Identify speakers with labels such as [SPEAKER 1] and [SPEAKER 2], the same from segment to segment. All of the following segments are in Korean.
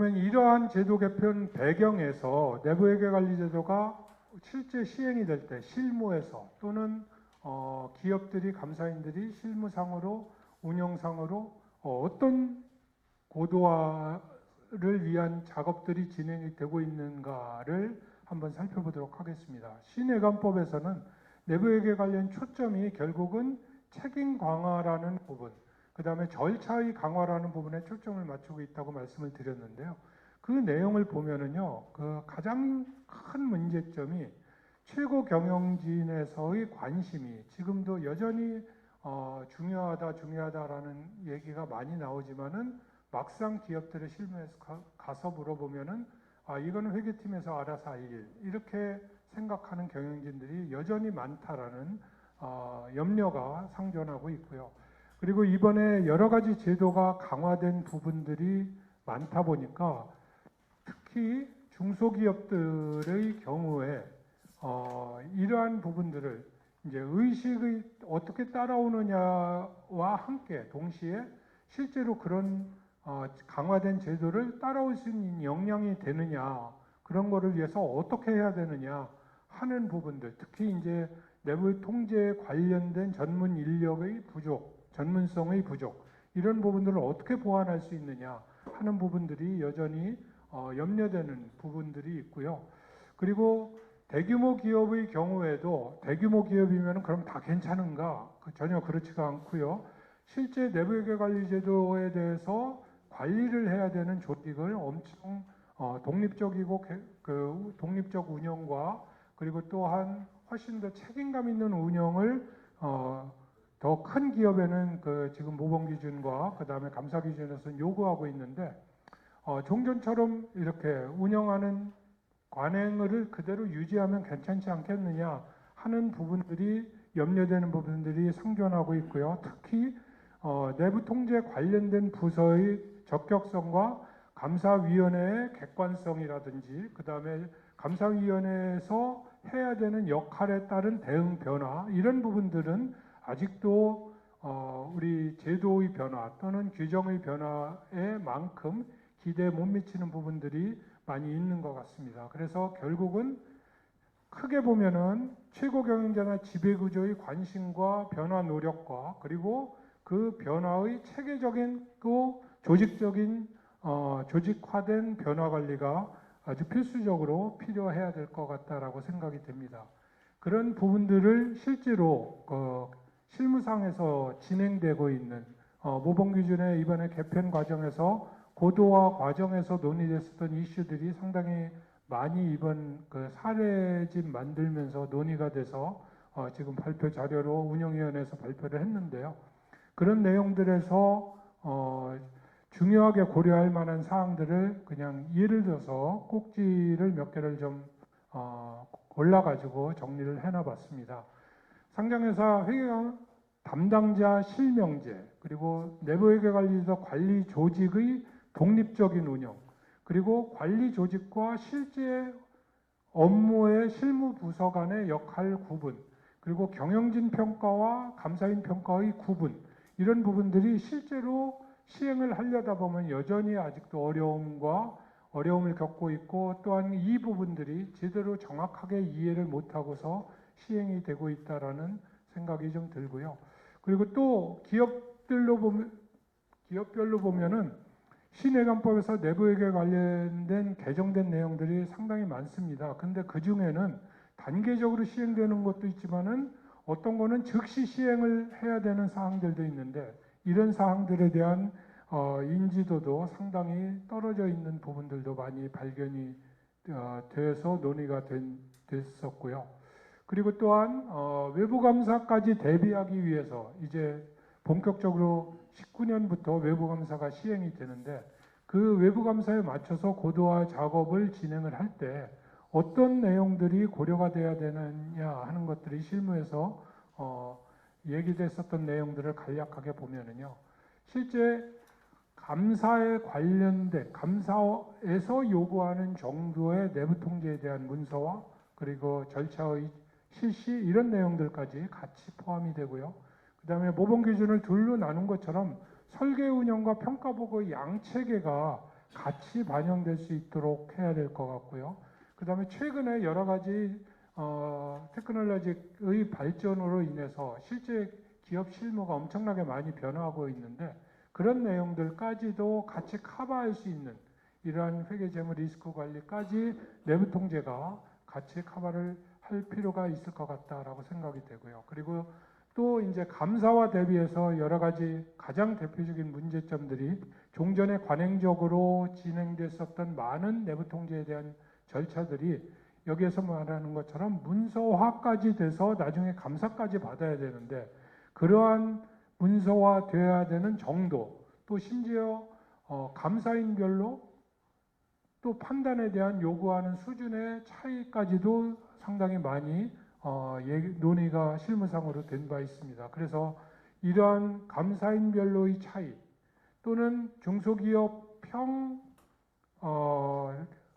[SPEAKER 1] 그러면 이러한 제도 개편 배경에서 내부회계관리제도가 실제 시행이 될 때 실무에서 또는 기업들이 감사인들이 실무상으로 운영상으로 어떤 고도화를 위한 작업들이 진행이 되고 있는가를 한번 살펴보도록 하겠습니다. 신예관법에서는 내부회계 관련 초점이 결국은 책임 강화라는 부분, 그 다음에 절차의 강화라는 부분에 초점을 맞추고 있다고 말씀을 드렸는데요. 그 내용을 보면은요, 그 가장 큰 문제점이 최고 경영진에서의 관심이 지금도 여전히 중요하다라는 얘기가 많이 나오지만은 막상 기업들의 실무에서 가서 물어보면은 이거는 회계팀에서 알아서 할 일, 이렇게 생각하는 경영진들이 여전히 많다라는 염려가 상존하고 있고요. 그리고 이번에 여러 가지 제도가 강화된 부분들이 많다 보니까 특히 중소기업들의 경우에 이러한 부분들을 이제 의식의 어떻게 따라오느냐와 함께 동시에 실제로 그런 강화된 제도를 따라올 수 있는 역량이 되느냐, 그런 거를 위해서 어떻게 해야 되느냐 하는 부분들, 특히 이제 내부 통제에 관련된 전문 인력의 부족, 전문성의 부족, 이런 부분들을 어떻게 보완할 수 있느냐 하는 부분들이 여전히 염려되는 부분들이 있고요. 그리고 대규모 기업의 경우에도 대규모 기업이면 그럼 다 괜찮은가? 전혀 그렇지가 않고요. 실제 내부회계관리제도에 대해서 관리를 해야 되는 조직을 엄청 독립적이고 그 독립적 운영과 그리고 또한 훨씬 더 책임감 있는 운영을 더 큰 기업에는 그 지금 모범 기준과 그 다음에 감사 기준에서 요구하고 있는데 종전처럼 이렇게 운영하는 관행을 그대로 유지하면 괜찮지 않겠느냐 하는 부분들이 염려되는 부분들이 상존하고 있고요. 특히 내부 통제 관련된 부서의 적격성과 감사위원회의 객관성이라든지 그 다음에 감사위원회에서 해야 되는 역할에 따른 대응 변화, 이런 부분들은 아직도 우리 제도의 변화 또는 규정의 변화에 만큼 기대에 못 미치는 부분들이 많이 있는 것 같습니다. 그래서 결국은 크게 보면은 최고 경영자나 지배구조의 관심과 변화 노력과 그리고 그 변화의 체계적인 또 조직적인 조직화된 변화 관리가 아주 필수적으로 필요해야 될 것 같다라고 생각이 됩니다. 그런 부분들을 실제로 실무상에서 진행되고 있는 모범기준의 이번에 개편 과정에서 고도화 과정에서 논의됐었던 이슈들이 상당히 많이 이번 그 사례집 만들면서 논의가 돼서 지금 발표 자료로 운영위원회에서 발표를 했는데요. 그런 내용들에서 중요하게 고려할 만한 사항들을 그냥 예를 들어서 꼭지를 몇 개를 좀 골라가지고 정리를 해놔봤습니다. 상장회사 회계 담당자 실명제, 그리고 내부회계관리서 관리 조직의 독립적인 운영, 그리고 관리 조직과 실제 업무의 실무 부서 간의 역할 구분, 그리고 경영진 평가와 감사인 평가의 구분, 이런 부분들이 실제로 시행을 하려다 보면 여전히 아직도 어려움을 겪고 있고, 또한 이 부분들이 제대로 정확하게 이해를 못하고서 시행이 되고 있다라는 생각이 좀 들고요. 그리고 또 기업별로 보면은 신예관법에서 내부회계 관련된 개정된 내용들이 상당히 많습니다. 근데 그 중에는 단계적으로 시행되는 것도 있지만은 어떤 거는 즉시 시행을 해야 되는 사항들도 있는데, 이런 사항들에 대한 인지도도 상당히 떨어져 있는 부분들도 많이 발견이 돼서 논의가 됐었고요. 그리고 또한 외부감사까지 대비하기 위해서 이제 본격적으로 19년부터 외부감사가 시행이 되는데, 그 외부감사에 맞춰서 고도화 작업을 진행을 할 때 어떤 내용들이 고려가 돼야 되느냐 하는 것들이 실무에서 얘기됐었던 내용들을 간략하게 보면은요, 실제 감사에 관련된 감사에서 요구하는 정도의 내부 통제에 대한 문서와 그리고 절차의 실시, 이런 내용들까지 같이 포함이 되고요. 그 다음에 모범 기준을 둘로 나눈 것처럼 설계 운영과 평가 보고의 양체계가 같이 반영될 수 있도록 해야 될 것 같고요. 그 다음에 최근에 여러 가지 테크놀로지의 발전으로 인해서 실제 기업 실무가 엄청나게 많이 변화하고 있는데 그런 내용들까지도 같이 커버할 수 있는 이러한 회계 재무 리스크 관리까지 내부 통제가 같이 커버를 할 필요가 있을 것 같다라고 생각이 되고요. 그리고 또 이제 감사와 대비해서 여러 가지 가장 대표적인 문제점들이 종전에 관행적으로 진행됐었던 많은 내부 통제에 대한 절차들이 여기에서 말하는 것처럼 문서화까지 돼서 나중에 감사까지 받아야 되는데 그러한 문서화되어야 되는 정도 또 심지어 감사인별로 또 판단에 대한 요구하는 수준의 차이까지도 상당히 많이 논의가 실무상으로 된 바 있습니다. 그래서 이러한 감사인별로의 차이 또는 중소기업형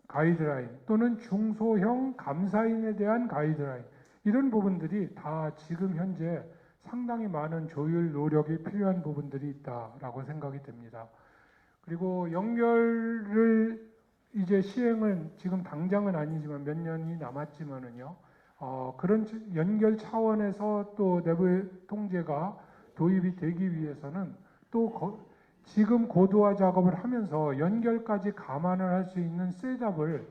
[SPEAKER 1] 가이드라인 또는 중소형 감사인에 대한 가이드라인 이런 부분들이 다 지금 현재 상당히 많은 조율 노력이 필요한 부분들이 있다라고 생각이 됩니다. 그리고 연결을 이제 시행은 지금 당장은 아니지만 몇 년이 남았지만은요. 그런 연결 차원에서 또 내부 통제가 도입이 되기 위해서는 또 지금 고도화 작업을 하면서 연결까지 감안을 할 수 있는 셋업을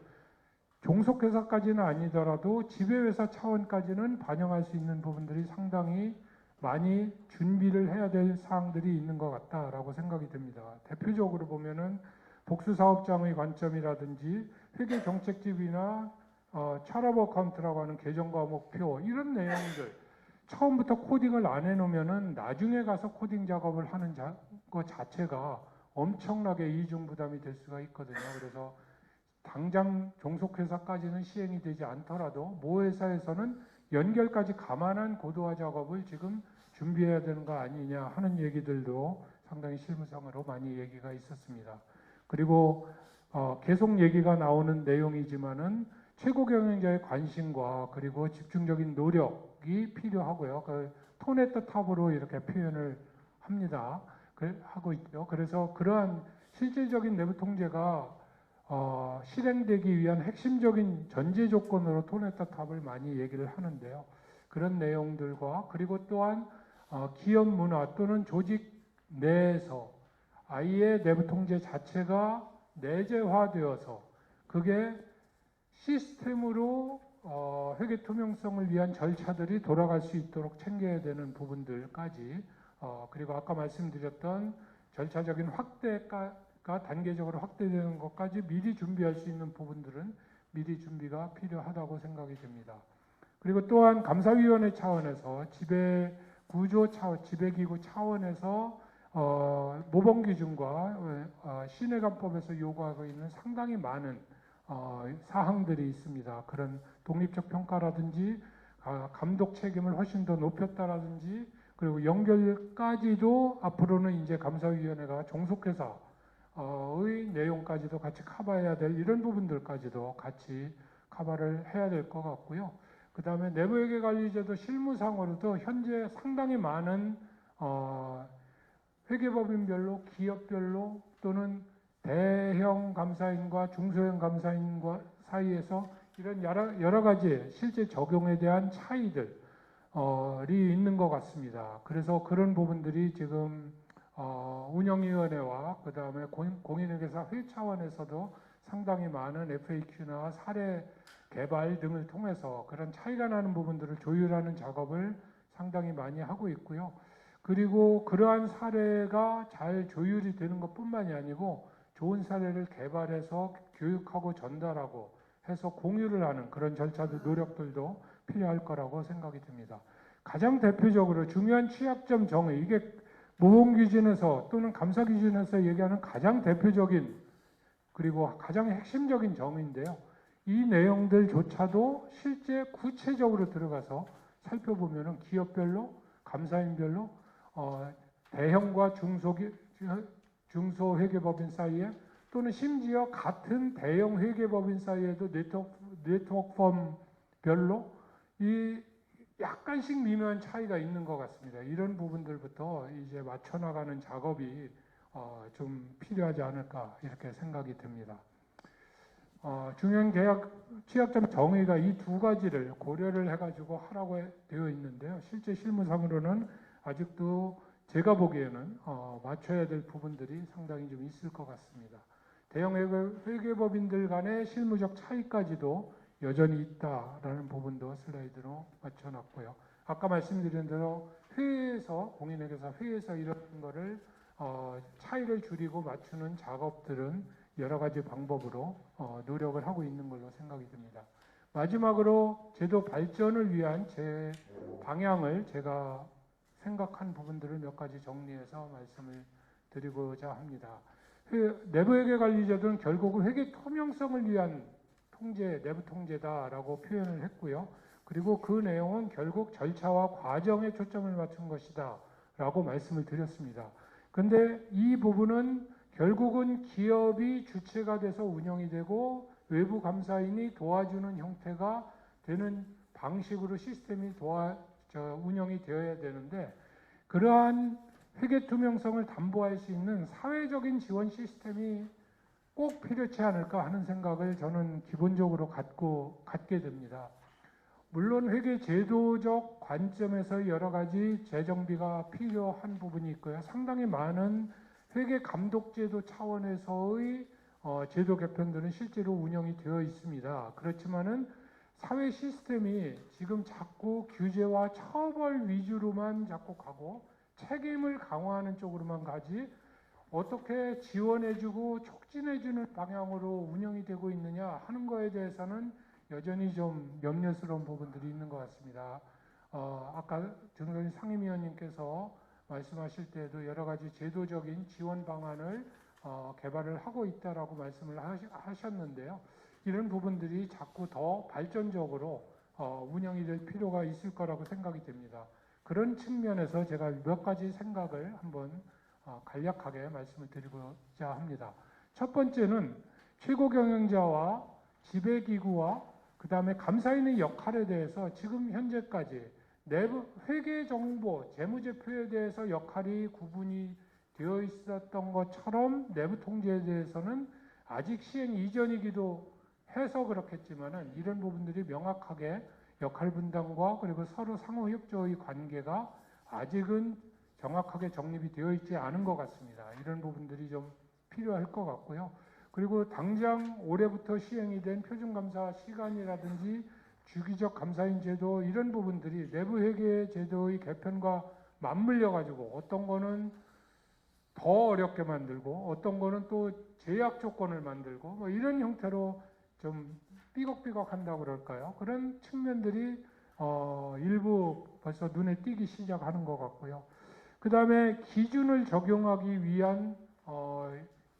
[SPEAKER 1] 종속회사까지는 아니더라도 지배회사 차원까지는 반영할 수 있는 부분들이 상당히 많이 준비를 해야 될 사항들이 있는 것 같다라고 생각이 듭니다. 대표적으로 보면은 복수사업장의 관점이라든지 회계정책집이나 철업 어카운트라고 하는 계정과 목표 이런 내용들 처음부터 코딩을 안 해놓으면은 나중에 가서 코딩 작업을 하는 것 자체가 엄청나게 이중 부담이 될 수가 있거든요. 그래서 당장 종속회사까지는 시행이 되지 않더라도 모 회사에서는 연결까지 감안한 고도화 작업을 지금 준비해야 되는 거 아니냐 하는 얘기들도 상당히 실무상으로 많이 얘기가 있었습니다. 그리고 계속 얘기가 나오는 내용이지만은 최고 경영자의 관심과 그리고 집중적인 노력이 필요하고요. 그 톤에터 탑으로 이렇게 표현을 합니다. 하고 있죠. 그래서 그러한 실질적인 내부 통제가 실행되기 위한 핵심적인 전제 조건으로 톤에터 탑을 많이 얘기를 하는데요. 그런 내용들과 그리고 또한 기업 문화 또는 조직 내에서 아예 내부 통제 자체가 내재화되어서 그게 시스템으로 회계 투명성을 위한 절차들이 돌아갈 수 있도록 챙겨야 되는 부분들까지 그리고 아까 말씀드렸던 절차적인 확대가 단계적으로 확대되는 것까지 미리 준비할 수 있는 부분들은 미리 준비가 필요하다고 생각이 됩니다. 그리고 또한 감사위원회 차원에서 지배구조 차원, 지배기구 차원에서 모범기준과 신해관법에서 요구하고 있는 상당히 많은 사항들이 있습니다. 그런 독립적 평가라든지 감독 책임을 훨씬 더 높였다라든지 그리고 연결까지도 앞으로는 이제 감사위원회가 종속회사의 내용까지도 같이 커버해야 될 이런 부분들까지도 같이 커버를 해야 될 것 같고요. 그 다음에 내부회계관리제도 실무상으로도 현재 상당히 많은 회계법인별로 기업별로 또는 대형 감사인과 중소형 감사인과 사이에서 이런 여러 가지 실제 적용에 대한 차이들이 있는 것 같습니다. 그래서 그런 부분들이 지금 운영위원회와 그 다음에 공인회계사 회 차원에서도 상당히 많은 FAQ나 사례 개발 등을 통해서 그런 차이가 나는 부분들을 조율하는 작업을 상당히 많이 하고 있고요. 그리고 그러한 사례가 잘 조율이 되는 것뿐만이 아니고 좋은 사례를 개발해서 교육하고 전달하고 해서 공유를 하는 그런 절차들, 노력들도 필요할 거라고 생각이 듭니다. 가장 대표적으로 중요한 취약점 정의, 이게 모범기준에서 또는 감사기준에서 얘기하는 가장 대표적인 그리고 가장 핵심적인 정의인데요. 이 내용들조차도 실제 구체적으로 들어가서 살펴보면 기업별로, 감사인별로 대형과 중소회계법인 사이에 또는 심지어 같은 대형 회계법인 사이에도 네트워크 펌별로 이 약간씩 미묘한 차이가 있는 것 같습니다. 이런 부분들부터 이제 맞춰나가는 작업이 좀 필요하지 않을까 이렇게 생각이 듭니다. 중요한 계약 취약점 정의가 이 두 가지를 고려를 해가지고 하라고 되어 있는데요. 실제 실무상으로는 아직도 제가 보기에는 맞춰야 될 부분들이 상당히 좀 있을 것 같습니다. 대형 회계법인들 간의 실무적 차이까지도 여전히 있다라는 부분도 슬라이드로 맞춰놨고요. 아까 말씀드린 대로 회의에서 공인회계사 회의에서 이런 거를 차이를 줄이고 맞추는 작업들은 여러 가지 방법으로 노력을 하고 있는 걸로 생각이 듭니다. 마지막으로 제도 발전을 위한 제 방향을 제가 생각한 부분들을 몇 가지 정리해서 말씀을 드리고자 합니다. 내부회계관리제도는 결국은 회계 투명성을 위한 통제, 내부 통제다라고 표현을 했고요. 그리고 그 내용은 결국 절차와 과정에 초점을 맞춘 것이다 라고 말씀을 드렸습니다. 근데 이 부분은 결국은 기업이 주체가 돼서 운영이 되고 외부 감사인이 도와주는 형태가 되는 방식으로 시스템이 운영이 되어야 되는데, 그러한 회계 투명성을 담보할 수 있는 사회적인 지원 시스템이 꼭 필요치 않을까 하는 생각을 저는 기본적으로 갖게 됩니다. 물론 회계 제도적 관점에서 여러 가지 재정비가 필요한 부분이 있고요. 상당히 많은 회계 감독 제도 차원에서의 제도 개편들은 실제로 운영이 되어 있습니다. 그렇지만은 사회 시스템이 지금 자꾸 규제와 처벌 위주로만 자꾸 가고 책임을 강화하는 쪽으로만 가지 어떻게 지원해주고 촉진해주는 방향으로 운영이 되고 있느냐 하는 거에 대해서는 여전히 좀 염려스러운 부분들이 있는 것 같습니다. 아까 정선희 상임위원님께서 말씀하실 때도 여러 가지 제도적인 지원 방안을 개발을 하고 있다라고 말씀을 하셨는데요. 이런 부분들이 자꾸 더 발전적으로 운영이 될 필요가 있을 거라고 생각이 됩니다. 그런 측면에서 제가 몇 가지 생각을 한번 간략하게 말씀을 드리고자 합니다. 첫 번째는 최고 경영자와 지배기구와 그 다음에 감사인의 역할에 대해서 지금 현재까지 내부 회계 정보, 재무제표에 대해서 역할이 구분이 되어 있었던 것처럼 내부 통제에 대해서는 아직 시행 이전이기도 해서 그렇겠지만은 이런 부분들이 명확하게 역할 분담과 그리고 서로 상호 협조의 관계가 아직은 정확하게 정립이 되어 있지 않은 것 같습니다. 이런 부분들이 좀 필요할 것 같고요. 그리고 당장 올해부터 시행이 된 표준감사 시간이라든지 주기적 감사인 제도 이런 부분들이 내부 회계 제도의 개편과 맞물려 가지고 어떤 거는 더 어렵게 만들고 어떤 거는 또 제약 조건을 만들고 뭐 이런 형태로 좀 삐걱삐걱 한다고 그럴까요? 그런 측면들이 일부 벌써 눈에 띄기 시작하는 것 같고요. 그 다음에 기준을 적용하기 위한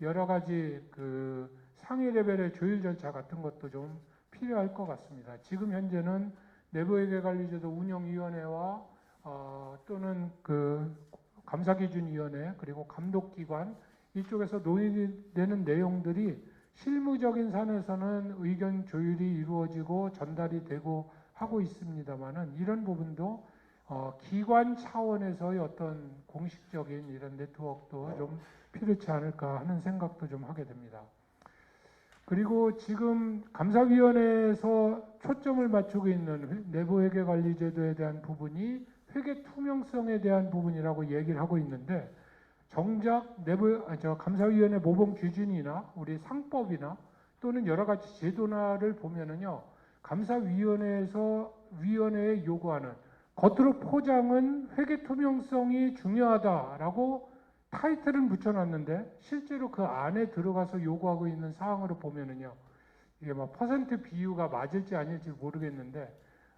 [SPEAKER 1] 여러 가지 그 상위 레벨의 조율 절차 같은 것도 좀 필요할 것 같습니다. 지금 현재는 내부회계관리제도 운영위원회와 또는 그 감사기준위원회 그리고 감독기관 이쪽에서 논의되는 내용들이 실무적인 산에서는 의견 조율이 이루어지고 전달이 되고 하고 있습니다만은 이런 부분도 기관 차원에서의 어떤 공식적인 이런 네트워크도 좀 필요치 않을까 하는 생각도 좀 하게 됩니다. 그리고 지금 감사위원회에서 초점을 맞추고 있는 내부회계관리제도에 대한 부분이 회계 투명성에 대한 부분이라고 얘기를 하고 있는데 정작 감사위원회 모범 기준이나 우리 상법이나 또는 여러 가지 제도나를 보면은요 감사위원회에 요구하는 겉으로 포장은 회계 투명성이 중요하다라고 타이틀은 붙여놨는데 실제로 그 안에 들어가서 요구하고 있는 사항으로 보면은요 이게 막 퍼센트 비율가 맞을지 아닐지 모르겠는데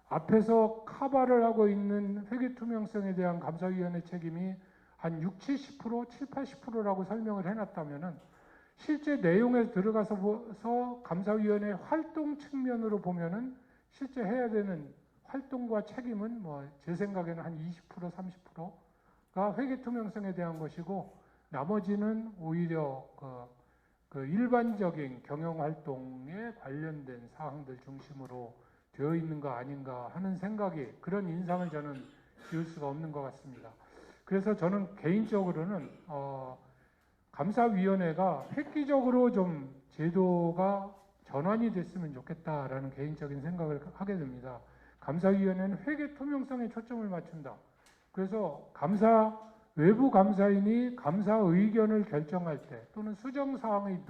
[SPEAKER 1] 앞에서 커버를 하고 있는 회계 투명성에 대한 감사위원회 책임이 한 60, 70%, 70, 80%라고 설명을 해놨다면은 실제 내용에 들어가서 감사위원회 활동 측면으로 보면은 실제 해야 되는 활동과 책임은 뭐 제 생각에는 한 20%, 30%가 회계 투명성에 대한 것이고 나머지는 오히려 그 일반적인 경영 활동에 관련된 사항들 중심으로 되어 있는 거 아닌가 하는 생각이 그런 인상을 저는 지울 수가 없는 것 같습니다. 그래서 저는 개인적으로는 감사위원회가 획기적으로 좀 제도가 전환이 됐으면 좋겠다라는 개인적인 생각을 하게 됩니다. 감사위원회는 회계 투명성에 초점을 맞춘다. 그래서 외부 감사인이 감사 의견을 결정할 때 또는 수정 사항의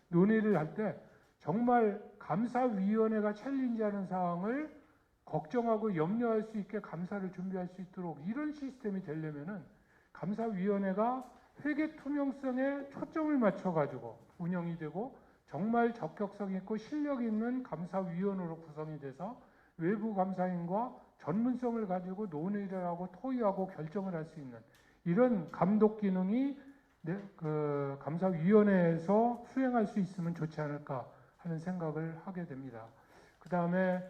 [SPEAKER 1] 논의를 할 때 정말 감사위원회가 챌린지하는 사항을 걱정하고 염려할 수 있게 감사를 준비할 수 있도록 이런 시스템이 되려면은 감사위원회가 회계 투명성에 초점을 맞춰가지고 운영이 되고 정말 적격성 있고 실력 있는 감사위원으로 구성이 돼서 외부 감사인과 전문성을 가지고 논의를 하고 토의하고 결정을 할 수 있는 이런 감독 기능이 감사위원회에서 수행할 수 있으면 좋지 않을까 하는 생각을 하게 됩니다. 그 다음에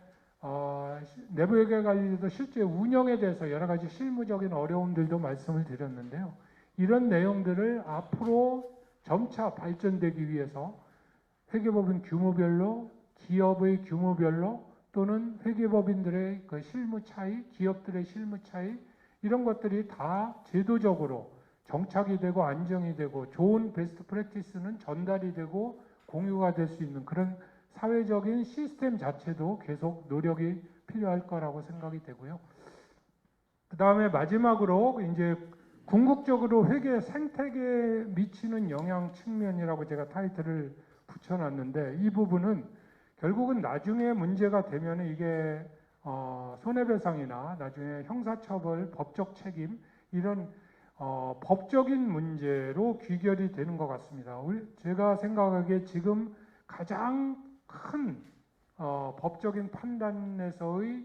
[SPEAKER 1] 내부회계 관리도 실제 운영에 대해서 여러 가지 실무적인 어려움들도 말씀을 드렸는데요. 이런 내용들을 앞으로 점차 발전되기 위해서 회계법인 규모별로, 기업의 규모별로 또는 회계법인들의 그 실무 차이, 기업들의 실무 차이 이런 것들이 다 제도적으로 정착이 되고 안정이 되고 좋은 베스트 프랙티스는 전달이 되고 공유가 될 수 있는 그런 사회적인 시스템 자체도 계속 노력이 필요할 거라고 생각이 되고요. 그 다음에 마지막으로 이제 궁극적으로 회계 생태계에 미치는 영향 측면이라고 제가 타이틀을 붙여놨는데 이 부분은 결국은 나중에 문제가 되면 이게 손해배상이나 나중에 형사처벌, 법적 책임 이런 법적인 문제로 귀결이 되는 것 같습니다. 제가 생각하기에 지금 가장 큰 법적인 판단에서의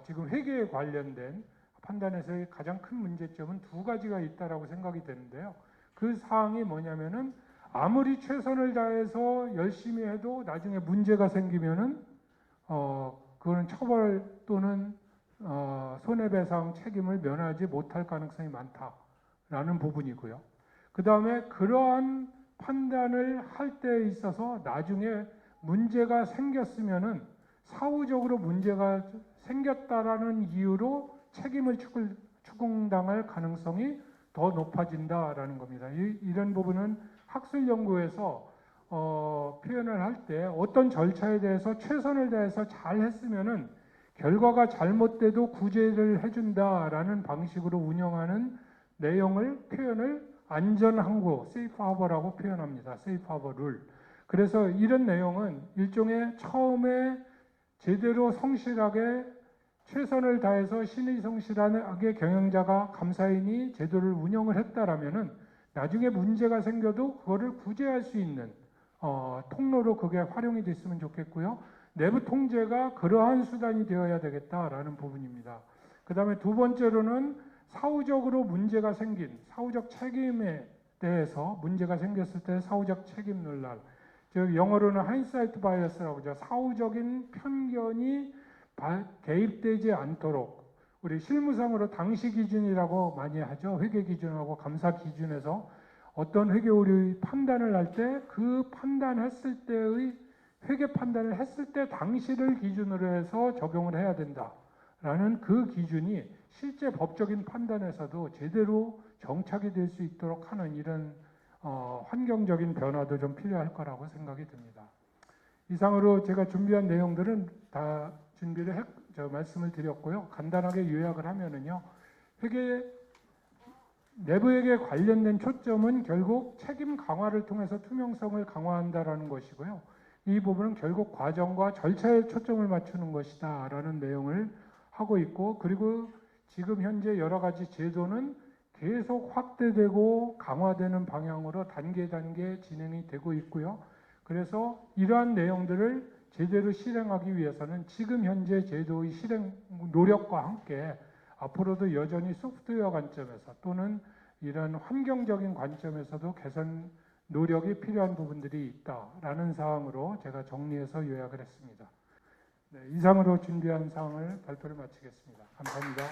[SPEAKER 1] 지금 회계에 관련된 판단에서의 가장 큰 문제점은 두 가지가 있다라고 생각이 되는데요. 그 사항이 뭐냐면은 아무리 최선을 다해서 열심히 해도 나중에 문제가 생기면은 그거는 처벌 또는 손해배상 책임을 면하지 못할 가능성이 많다라는 부분이고요. 그 다음에 그러한 판단을 할 때 있어서 나중에 문제가 생겼으면은 사후적으로 문제가 생겼다라는 이유로 책임을 추궁당할 가능성이 더 높아진다라는 겁니다. 이런 부분은 학술 연구에서 표현을 할 때 어떤 절차에 대해서 최선을 다해서 잘 했으면은 결과가 잘못돼도 구제를 해준다라는 방식으로 운영하는 표현을 안전항구, 세이프 하버라고 표현합니다. 세이프 하버 룰. 그래서 이런 내용은 일종의 처음에 제대로 성실하게 최선을 다해서 신의 성실하게 경영자가 감사인이 제도를 운영을 했다라면은 나중에 문제가 생겨도 그거를 구제할 수 있는 통로로 그게 활용이 됐으면 좋겠고요. 내부 통제가 그러한 수단이 되어야 되겠다라는 부분입니다. 그 다음에 두 번째로는 사후적으로 문제가 생긴 사후적 책임에 대해서 문제가 생겼을 때 사후적 책임 논란, 즉 영어로는 하인사이트 바이어스라고 하죠. 사후적인 편견이 개입되지 않도록 우리 실무상으로 당시 기준이라고 많이 하죠. 회계 기준하고 감사 기준에서 어떤 회계 오류의 판단을 할 때 그 판단했을 때의 회계 판단을 했을 때 당시를 기준으로 해서 적용을 해야 된다라는 그 기준이 실제 법적인 판단에서도 제대로 정착이 될 수 있도록 하는 이런 환경적인 변화도 좀 필요할 거라고 생각이 듭니다. 이상으로 제가 준비한 내용들은 다 말씀을 드렸고요. 간단하게 요약을 하면은요. 내부회계 관련된 초점은 결국 책임 강화를 통해서 투명성을 강화한다라는 것이고요. 이 부분은 결국 과정과 절차에 초점을 맞추는 것이다라는 내용을 하고 있고, 그리고 지금 현재 여러 가지 제도는 계속 확대되고 강화되는 방향으로 단계 진행이 되고 있고요. 그래서 이러한 내용들을 제대로 실행하기 위해서는 지금 현재 제도의 실행 노력과 함께 앞으로도 여전히 소프트웨어 관점에서 또는 이런 환경적인 관점에서도 개선 노력이 필요한 부분들이 있다라는 사항으로 제가 정리해서 요약을 했습니다. 네, 이상으로 준비한 사항을 발표를 마치겠습니다. 감사합니다.